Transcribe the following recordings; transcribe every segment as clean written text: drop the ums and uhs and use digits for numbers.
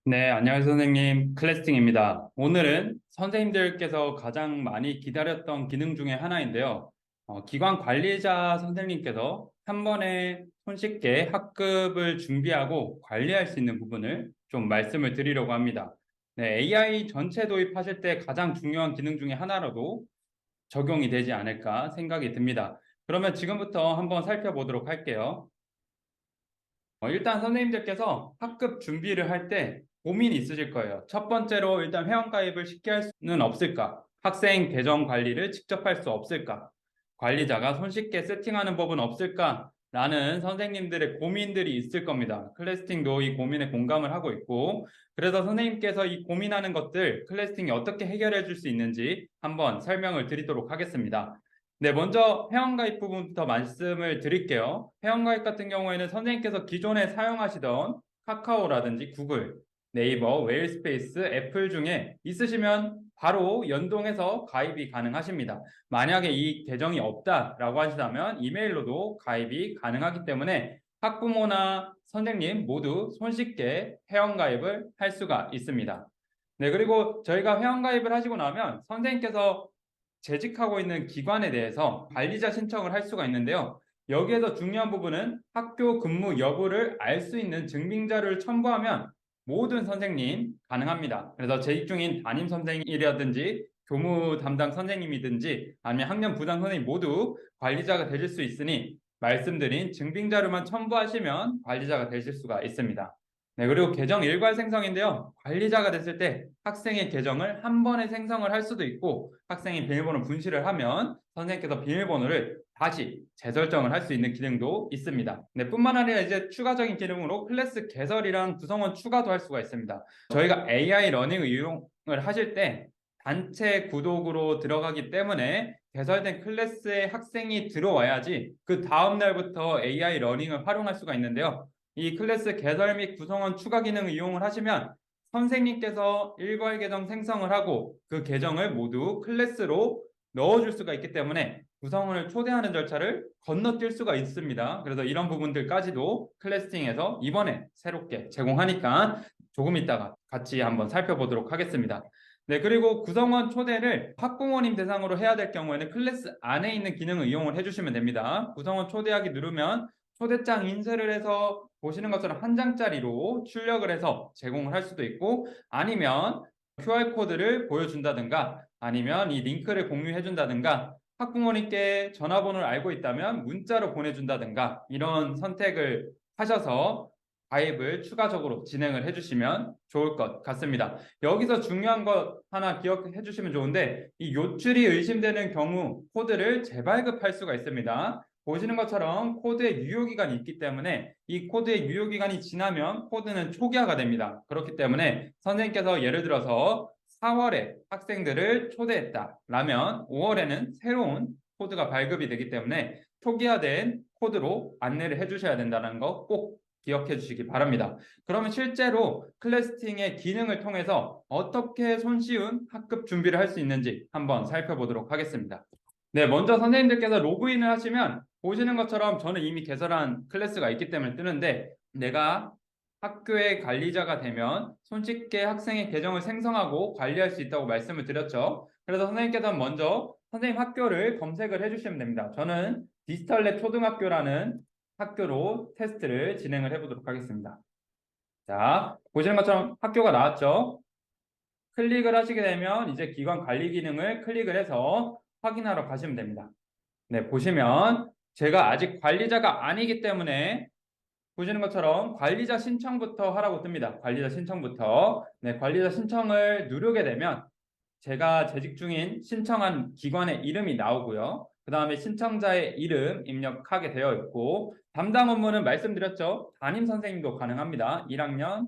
네, 안녕하세요, 선생님. 클래스팅입니다. 오늘은 선생님들께서 가장 많이 기다렸던 기능 중에 하나인데요. 기관 관리자 선생님께서 한 번에 손쉽게 학급을 준비하고 관리할 수 있는 부분을 좀 말씀을 드리려고 합니다. 네, AI 전체 도입하실 때 가장 중요한 기능 중에 하나로도 적용이 되지 않을까 생각이 듭니다. 그러면 지금부터 한번 살펴보도록 할게요. 일단 선생님들께서 학급 준비를 할 때 고민이 있으실 거예요. 첫 번째로 일단 회원가입을 쉽게 할 수는 없을까? 학생 계정 관리를 직접 할 수 없을까? 관리자가 손쉽게 세팅하는 법은 없을까? 라는 선생님들의 고민들이 있을 겁니다. 클래스팅도 이 고민에 공감을 하고 있고, 그래서 선생님께서 이 고민하는 것들 클래스팅이 어떻게 해결해 줄 수 있는지 한번 설명을 드리도록 하겠습니다. 네, 먼저 회원가입 부분부터 말씀을 드릴게요. 회원가입 같은 경우에는 선생님께서 기존에 사용하시던 카카오라든지 구글, 네이버, 웨일스페이스, 애플 중에 있으시면 바로 연동해서 가입이 가능하십니다. 만약에 이 계정이 없다라고 하시다면 이메일로도 가입이 가능하기 때문에 학부모나 선생님 모두 손쉽게 회원가입을 할 수가 있습니다. 네, 그리고 저희가 회원가입을 하시고 나면 선생님께서 재직하고 있는 기관에 대해서 관리자 신청을 할 수가 있는데요. 여기에서 중요한 부분은 학교 근무 여부를 알 수 있는 증빙자료를 첨부하면 모든 선생님 가능합니다. 그래서 재직 중인 담임 선생님이라든지 교무 담당 선생님이든지 아니면 학년 부장 선생님 모두 관리자가 되실 수 있으니 말씀드린 증빙자료만 첨부하시면 관리자가 되실 수가 있습니다. 네, 그리고 계정 일괄 생성인데요. 관리자가 됐을 때 학생의 계정을 한 번에 생성을 할 수도 있고 학생이 비밀번호 분실을 하면 선생님께서 비밀번호를 다시 재설정을 할 수 있는 기능도 있습니다. 네, 뿐만 아니라 이제 추가적인 기능으로 클래스 개설이랑 구성원 추가도 할 수가 있습니다. 저희가 AI 러닝을 이용을 하실 때 단체 구독으로 들어가기 때문에 개설된 클래스에 학생이 들어와야지 그 다음 날부터 AI 러닝을 활용할 수가 있는데요. 이 클래스 개설 및 구성원 추가 기능을 이용을 하시면 선생님께서 일괄 계정 생성을 하고 그 계정을 모두 클래스로 넣어줄 수가 있기 때문에 구성원을 초대하는 절차를 건너뛸 수가 있습니다. 그래서 이런 부분들까지도 클래스팅에서 이번에 새롭게 제공하니까 조금 있다가 같이 한번 살펴보도록 하겠습니다. 네, 그리고 구성원 초대를 학부모님 대상으로 해야 될 경우에는 클래스 안에 있는 기능을 이용을 해주시면 됩니다. 구성원 초대하기 누르면 초대장 인쇄를 해서 보시는 것처럼 한 장짜리로 출력을 해서 제공을 할 수도 있고 아니면 QR코드를 보여준다든가 아니면 이 링크를 공유해 준다든가 학부모님께 전화번호를 알고 있다면 문자로 보내준다든가 이런 선택을 하셔서 가입을 추가적으로 진행을 해주시면 좋을 것 같습니다. 여기서 중요한 것 하나 기억해 주시면 좋은데 이 요출이 의심되는 경우 코드를 재발급할 수가 있습니다. 보시는 것처럼 코드의 유효기간이 있기 때문에 이 코드의 유효기간이 지나면 코드는 초기화가 됩니다. 그렇기 때문에 선생님께서 예를 들어서 4월에 학생들을 초대했다라면 5월에는 새로운 코드가 발급이 되기 때문에 초기화된 코드로 안내를 해주셔야 된다는 거 꼭 기억해 주시기 바랍니다. 그러면 실제로 클래스팅의 기능을 통해서 어떻게 손쉬운 학급 준비를 할 수 있는지 한번 살펴보도록 하겠습니다. 네, 먼저 선생님들께서 로그인을 하시면 보시는 것처럼 저는 이미 개설한 클래스가 있기 때문에 뜨는데 내가 학교의 관리자가 되면 손쉽게 학생의 계정을 생성하고 관리할 수 있다고 말씀을 드렸죠. 그래서 선생님께서는 먼저 선생님 학교를 검색을 해주시면 됩니다. 저는 디지털랩 초등학교라는 학교로 테스트를 진행을 해보도록 하겠습니다. 자, 보시는 것처럼 학교가 나왔죠. 클릭을 하시게 되면 이제 기관 관리 기능을 클릭을 해서 확인하러 가시면 됩니다. 네, 보시면 제가 아직 관리자가 아니기 때문에 보시는 것처럼 관리자 신청부터 하라고 뜹니다. 관리자 신청부터. 네, 관리자 신청을 누르게 되면 제가 재직 중인 신청한 기관의 이름이 나오고요. 그 다음에 신청자의 이름 입력하게 되어 있고 담당 업무는 말씀드렸죠. 담임 선생님도 가능합니다. 1학년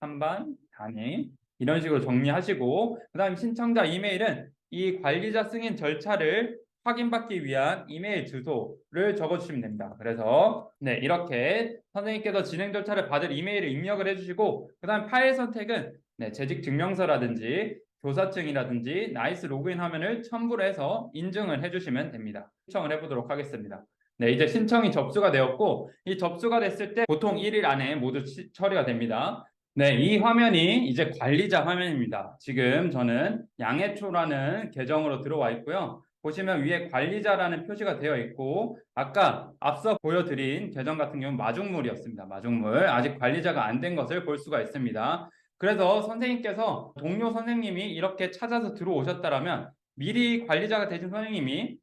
3반 담임 이런 식으로 정리하시고 그 다음에 신청자 이메일은 이 관리자 승인 절차를 확인받기 위한 이메일 주소를 적어주시면 됩니다. 그래서 네, 이렇게 선생님께서 진행 절차를 받을 이메일을 입력을 해주시고 그 다음 파일 선택은 네, 재직 증명서라든지 교사증이라든지 나이스 로그인 화면을 첨부를 해서 인증을 해주시면 됩니다. 신청을 해보도록 하겠습니다. 네, 이제 신청이 접수가 되었고 이 접수가 됐을 때 보통 1일 안에 모두 처리가 됩니다. 네, 이 화면이 이제 관리자 화면입니다. 지금 저는 양해초라는 계정으로 들어와 있고요. 보시면 위에 관리자라는 표시가 되어 있고, 아까 앞서 보여드린 계정 같은 경우는 마중물이었습니다. 마중물. 아직 관리자가 안 된 것을 볼 수가 있습니다. 그래서 선생님께서 동료 선생님이 이렇게 찾아서 들어오셨다면 미리 관리자가 되신 선생님이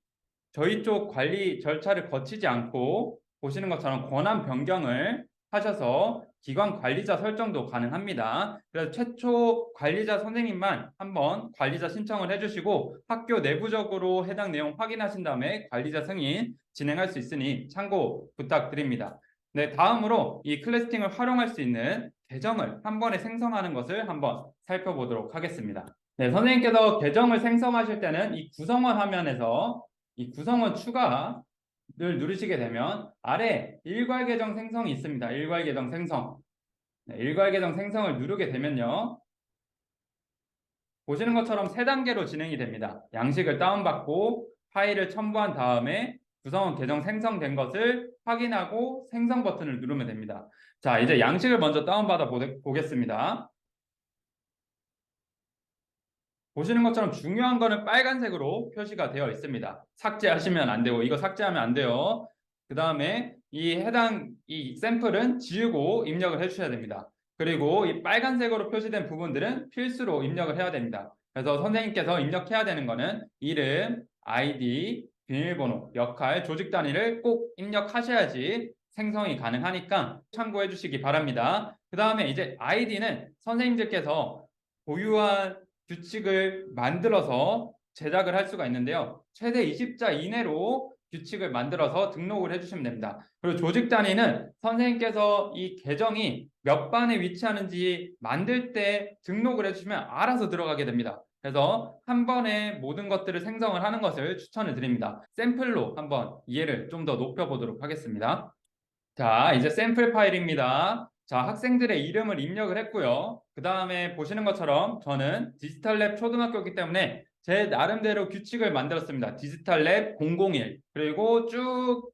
저희 쪽 관리 절차를 거치지 않고 보시는 것처럼 권한 변경을 하셔서 기관 관리자 설정도 가능합니다. 그래서 최초 관리자 선생님만 한번 관리자 신청을 해주시고 학교 내부적으로 해당 내용 확인하신 다음에 관리자 승인 진행할 수 있으니 참고 부탁드립니다. 네, 다음으로 이 클래스팅을 활용할 수 있는 계정을 한 번에 생성하는 것을 한번 살펴보도록 하겠습니다. 네, 선생님께서 계정을 생성하실 때는 이 구성원 화면에서 이 구성원 추가를 누르시게 되면 아래 일괄 계정 생성이 있습니다. 일괄 계정 생성. 네, 일괄 계정 생성을 누르게 되면요. 보시는 것처럼 세 단계로 진행이 됩니다. 양식을 다운받고 파일을 첨부한 다음에 구성원 계정 생성된 것을 확인하고 생성 버튼을 누르면 됩니다. 자, 이제 양식을 먼저 다운받아 보겠습니다. 보시는 것처럼 중요한 거는 빨간색으로 표시가 되어 있습니다. 삭제하시면 안 되고 이거 삭제하면 안 돼요. 그 다음에 이 샘플은 지우고 입력을 해주셔야 됩니다. 그리고 이 빨간색으로 표시된 부분들은 필수로 입력을 해야 됩니다. 그래서 선생님께서 입력해야 되는 거는 이름, 아이디, 비밀번호, 역할, 조직 단위를 꼭 입력하셔야지 생성이 가능하니까 참고해 주시기 바랍니다. 그 다음에 이제 아이디는 선생님들께서 보유한 규칙을 만들어서 제작을 할 수가 있는데요. 최대 20자 이내로 규칙을 만들어서 등록을 해주시면 됩니다. 그리고 조직 단위는 선생님께서 이 계정이 몇 반에 위치하는지 만들 때 등록을 해주시면 알아서 들어가게 됩니다. 그래서 한 번에 모든 것들을 생성을 하는 것을 추천을 드립니다. 샘플로 한번 이해를 좀 더 높여보도록 하겠습니다. 자, 이제 샘플 파일입니다. 자, 학생들의 이름을 입력을 했고요. 그 다음에 보시는 것처럼 저는 디지털랩 초등학교이기 때문에 제 나름대로 규칙을 만들었습니다. 디지털랩 001 그리고 쭉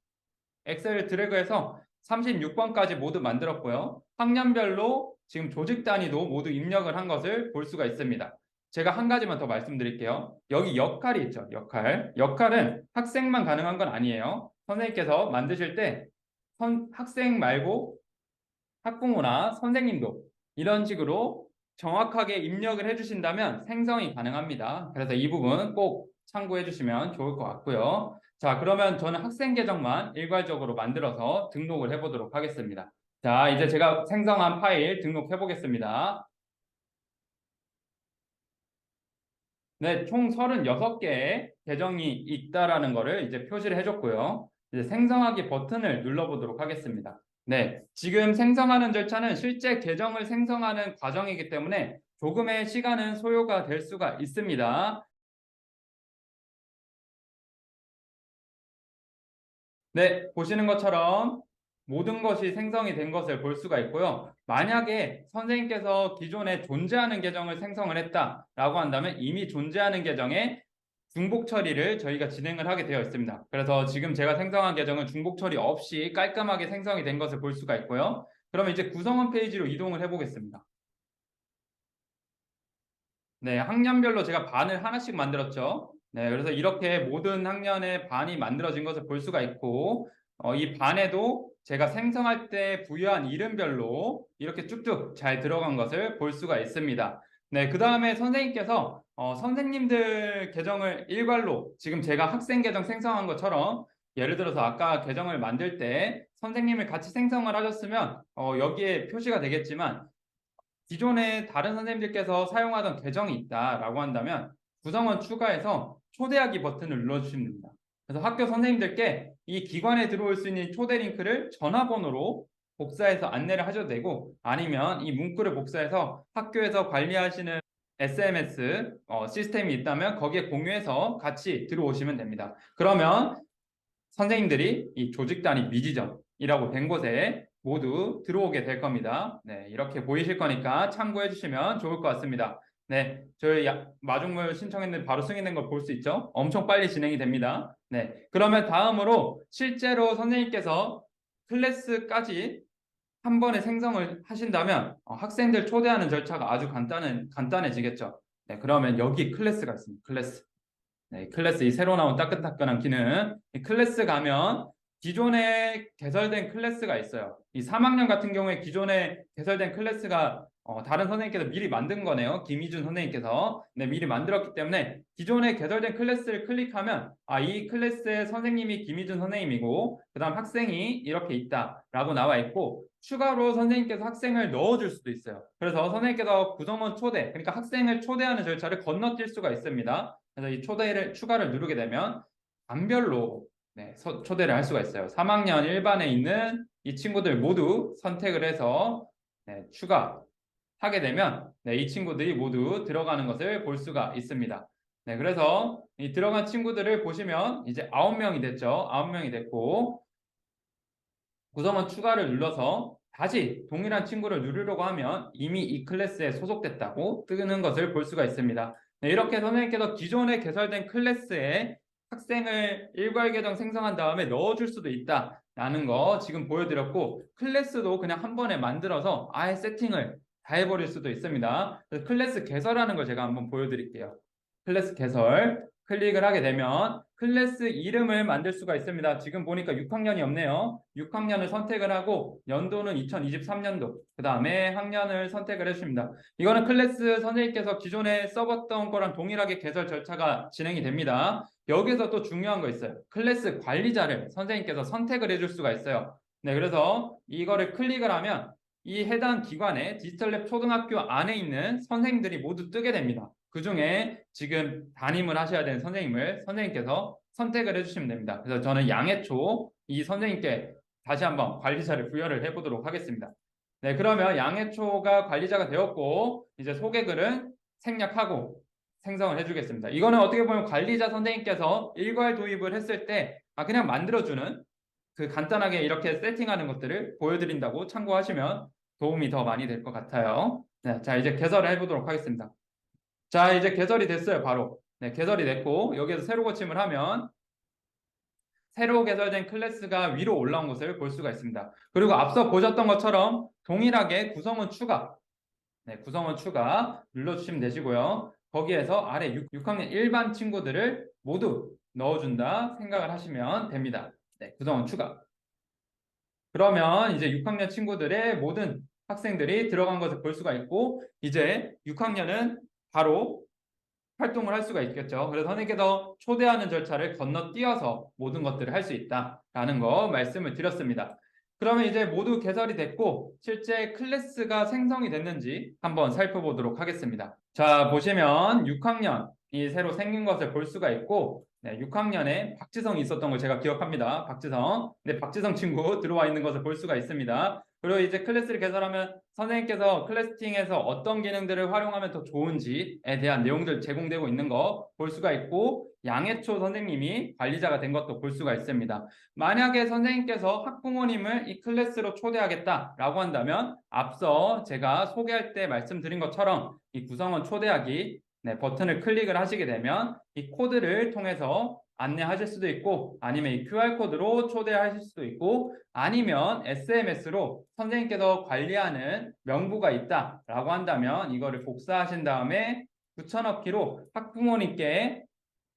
엑셀을 드래그해서 36번까지 모두 만들었고요. 학년별로 지금 조직 단위도 모두 입력을 한 것을 볼 수가 있습니다. 제가 한 가지만 더 말씀드릴게요. 여기 역할이 있죠. 역할. 역할은 학생만 가능한 건 아니에요. 선생님께서 만드실 때 학생 말고 학부모나 선생님도 이런 식으로 정확하게 입력을 해주신다면 생성이 가능합니다. 그래서 이 부분 꼭 참고해 주시면 좋을 것 같고요. 자, 그러면 저는 학생 계정만 일괄적으로 만들어서 등록을 해보도록 하겠습니다. 자, 이제 제가 생성한 파일 등록해 보겠습니다. 네, 총 36개의 계정이 있다라는 거를 이제 표시를 해줬고요. 이제 생성하기 버튼을 눌러보도록 하겠습니다. 네, 지금 생성하는 절차는 실제 계정을 생성하는 과정이기 때문에 조금의 시간은 소요가 될 수가 있습니다. 네, 보시는 것처럼 모든 것이 생성이 된 것을 볼 수가 있고요. 만약에 선생님께서 기존에 존재하는 계정을 생성을 했다라고 한다면 이미 존재하는 계정에 중복 처리를 저희가 진행을 하게 되어 있습니다. 그래서 지금 제가 생성한 계정은 중복 처리 없이 깔끔하게 생성이 된 것을 볼 수가 있고요. 그러면 이제 구성원 페이지로 이동을 해보겠습니다. 네, 학년별로 제가 반을 하나씩 만들었죠. 네, 그래서 이렇게 모든 학년의 반이 만들어진 것을 볼 수가 있고, 이 반에도 제가 생성할 때 부여한 이름별로 이렇게 쭉쭉 잘 들어간 것을 볼 수가 있습니다. 네, 그 다음에 선생님께서 선생님들 계정을 일괄로 지금 제가 학생 계정 생성한 것처럼 예를 들어서 아까 계정을 만들 때 선생님을 같이 생성을 하셨으면 여기에 표시가 되겠지만 기존에 다른 선생님들께서 사용하던 계정이 있다라고 한다면 구성원 추가해서 초대하기 버튼을 눌러주시면 됩니다. 그래서 학교 선생님들께 이 기관에 들어올 수 있는 초대 링크를 전화번호로 복사해서 안내를 하셔도 되고 아니면 이 문구를 복사해서 학교에서 관리하시는 SMS 시스템이 있다면 거기에 공유해서 같이 들어오시면 됩니다. 그러면 선생님들이 이 조직 단위 미지정이라고 된 곳에 모두 들어오게 될 겁니다. 네, 이렇게 보이실 거니까 참고해 주시면 좋을 것 같습니다. 네, 저희 마중물 신청했는데 바로 승인된 걸 볼 수 있죠? 엄청 빨리 진행이 됩니다. 네, 그러면 다음으로 실제로 선생님께서 클래스까지 한 번에 생성을 하신다면 학생들 초대하는 절차가 아주 간단해지겠죠. 네, 그러면 여기 클래스가 있습니다. 클래스. 네, 클래스 이 새로 나온 따끈따끈한 기능. 이 클래스 가면 기존에 개설된 클래스가 있어요. 이 3학년 같은 경우에 기존에 개설된 클래스가 다른 선생님께서 미리 만든 거네요. 김희준 선생님께서 네, 미리 만들었기 때문에 기존에 개설된 클래스를 클릭하면 이 클래스의 선생님이 김희준 선생님이고 그다음 학생이 이렇게 있다라고 나와 있고 추가로 선생님께서 학생을 넣어줄 수도 있어요. 그래서 선생님께서 구성원 초대, 그러니까 학생을 초대하는 절차를 건너뛸 수가 있습니다. 그래서 이 추가를 누르게 되면 반별로 네, 초대를 할 수가 있어요. 3학년 1반에 있는 이 친구들 모두 선택을 해서 네, 추가하게 되면 네, 이 친구들이 모두 들어가는 것을 볼 수가 있습니다. 네, 그래서 이 들어간 친구들을 보시면 이제 9명이 됐죠. 9명이 됐고 구성원 추가를 눌러서 다시 동일한 친구를 누르려고 하면 이미 이 클래스에 소속됐다고 뜨는 것을 볼 수가 있습니다. 네, 이렇게 선생님께서 기존에 개설된 클래스에 학생을 일괄 계정 생성한 다음에 넣어줄 수도 있다라는 거 지금 보여드렸고 클래스도 그냥 한 번에 만들어서 아예 세팅을 다 해버릴 수도 있습니다. 그래서 클래스 개설하는 걸 제가 한번 보여드릴게요. 클래스 개설 클릭을 하게 되면 클래스 이름을 만들 수가 있습니다. 지금 보니까 6학년이 없네요. 6학년을 선택을 하고 연도는 2023년도 그 다음에 학년을 선택을 해줍니다. 이거는 클래스 선생님께서 기존에 써봤던 거랑 동일하게 개설 절차가 진행이 됩니다. 여기서 또 중요한 거 있어요. 클래스 관리자를 선생님께서 선택을 해줄 수가 있어요. 네, 그래서 이거를 클릭을 하면 이 해당 기관의 디지털랩 초등학교 안에 있는 선생님들이 모두 뜨게 됩니다. 그 중에 지금 담임을 하셔야 되는 선생님을 선생님께서 선택을 해주시면 됩니다. 그래서 저는 양해초 이 선생님께 다시 한번 관리자를 부여를 해보도록 하겠습니다. 네, 그러면 양해초가 관리자가 되었고 이제 소개글은 생략하고 생성을 해주겠습니다. 이거는 어떻게 보면 관리자 선생님께서 일괄 도입을 했을 때 그냥 만들어주는 그 간단하게 이렇게 세팅하는 것들을 보여드린다고 참고하시면 도움이 더 많이 될 것 같아요. 네, 자 이제 개설을 해보도록 하겠습니다. 자 이제 개설이 됐어요. 바로 네, 개설이 됐고 여기에서 새로 고침을 하면 새로 개설된 클래스가 위로 올라온 것을 볼 수가 있습니다. 그리고 앞서 보셨던 것처럼 동일하게 구성원 추가 네, 구성원 추가 눌러주시면 되시고요. 거기에서 아래 6학년 일반 친구들을 모두 넣어준다 생각을 하시면 됩니다. 네, 구성원 추가. 그러면 이제 6학년 친구들의 모든 학생들이 들어간 것을 볼 수가 있고 이제 6학년은 바로 활동을 할 수가 있겠죠. 그래서 선생님께서 초대하는 절차를 건너뛰어서 모든 것들을 할 수 있다라는 거 말씀을 드렸습니다. 그러면 이제 모두 개설이 됐고 실제 클래스가 생성이 됐는지 한번 살펴보도록 하겠습니다. 자, 보시면 6학년이 새로 생긴 것을 볼 수가 있고 네, 6학년에 박지성이 있었던 걸 제가 기억합니다. 박지성. 네, 박지성 친구 들어와 있는 것을 볼 수가 있습니다. 그리고 이제 클래스를 개설하면 선생님께서 클래스팅에서 어떤 기능들을 활용하면 더 좋은지에 대한 내용들 제공되고 있는 거 볼 수가 있고 양해초 선생님이 관리자가 된 것도 볼 수가 있습니다. 만약에 선생님께서 학부모님을 이 클래스로 초대하겠다라고 한다면 앞서 제가 소개할 때 말씀드린 것처럼 이 구성원 초대하기 네, 버튼을 클릭을 하시게 되면 이 코드를 통해서 안내하실 수도 있고 아니면 이 QR코드로 초대하실 수도 있고 아니면 SMS로 선생님께서 관리하는 명부가 있다라고 한다면 이거를 복사하신 다음에 붙여넣기로 학부모님께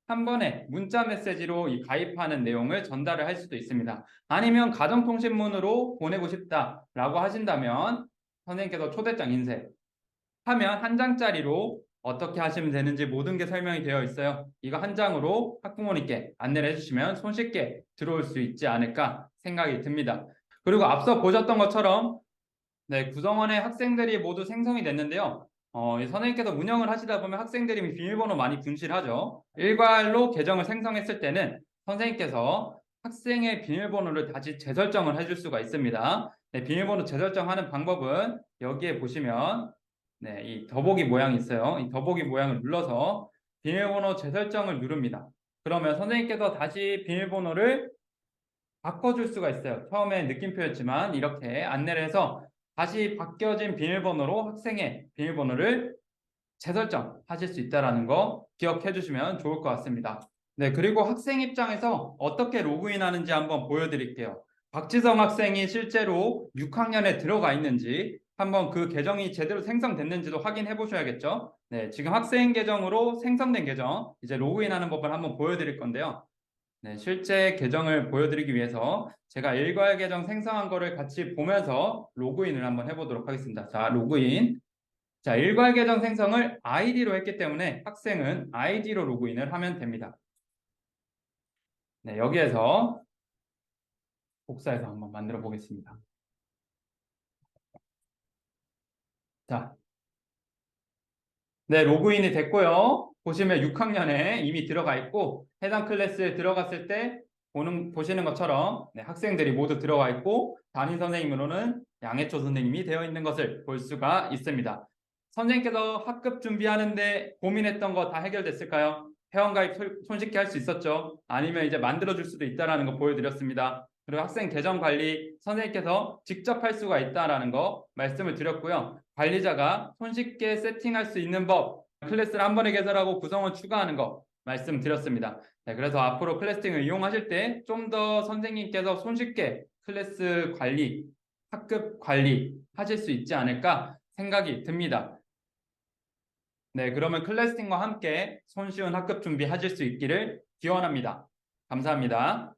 한 번에 문자 메시지로 이 가입하는 내용을 전달을 할 수도 있습니다. 아니면 가정통신문으로 보내고 싶다라고 하신다면 선생님께서 초대장 인쇄하면 한 장짜리로 어떻게 하시면 되는지 모든 게 설명이 되어 있어요. 이거 한 장으로 학부모님께 안내를 해주시면 손쉽게 들어올 수 있지 않을까 생각이 듭니다. 그리고 앞서 보셨던 것처럼 네, 구성원의 학생들이 모두 생성이 됐는데요. 선생님께서 운영을 하시다 보면 학생들이 비밀번호 많이 분실하죠. 일괄로 계정을 생성했을 때는 선생님께서 학생의 비밀번호를 다시 재설정을 해줄 수가 있습니다. 네, 비밀번호 재설정하는 방법은 여기에 보시면 네, 이 더보기 모양이 있어요. 이 더보기 모양을 눌러서 비밀번호 재설정을 누릅니다. 그러면 선생님께서 다시 비밀번호를 바꿔줄 수가 있어요. 처음에 느낌표였지만 이렇게 안내를 해서 다시 바뀌어진 비밀번호로 학생의 비밀번호를 재설정하실 수 있다는 거 기억해 주시면 좋을 것 같습니다. 네, 그리고 학생 입장에서 어떻게 로그인하는지 한번 보여드릴게요. 박지성 학생이 실제로 6학년에 들어가 있는지 한번 그 계정이 제대로 생성됐는지도 확인해 보셔야겠죠. 네, 지금 학생 계정으로 생성된 계정 이제 로그인하는 법을 한번 보여드릴 건데요. 네, 실제 계정을 보여드리기 위해서 제가 일괄 계정 생성한 거를 같이 보면서 로그인을 한번 해보도록 하겠습니다. 자, 로그인. 자, 일괄 계정 생성을 아이디로 했기 때문에 학생은 아이디로 로그인을 하면 됩니다. 네, 여기에서 복사해서 한번 만들어 보겠습니다. 자, 네, 로그인이 됐고요. 보시면 6학년에 이미 들어가 있고 해당 클래스에 들어갔을 때 보시는 것처럼 네, 학생들이 모두 들어가 있고 담임 선생님으로는 양해초 선생님이 되어 있는 것을 볼 수가 있습니다. 선생님께서 학급 준비하는데 고민했던 거 다 해결됐을까요? 회원가입 손쉽게 할 수 있었죠? 아니면 이제 만들어줄 수도 있다는 거 보여드렸습니다. 그리고 학생 계정 관리 선생님께서 직접 할 수가 있다는 거 말씀을 드렸고요. 관리자가 손쉽게 세팅할 수 있는 법, 클래스를 한 번에 개설하고 구성원 추가하는 거 말씀드렸습니다. 네, 그래서 앞으로 클래스팅을 이용하실 때 좀 더 선생님께서 손쉽게 클래스 관리, 학급 관리 하실 수 있지 않을까 생각이 듭니다. 네, 그러면 클래스팅과 함께 손쉬운 학급 준비 하실 수 있기를 기원합니다. 감사합니다.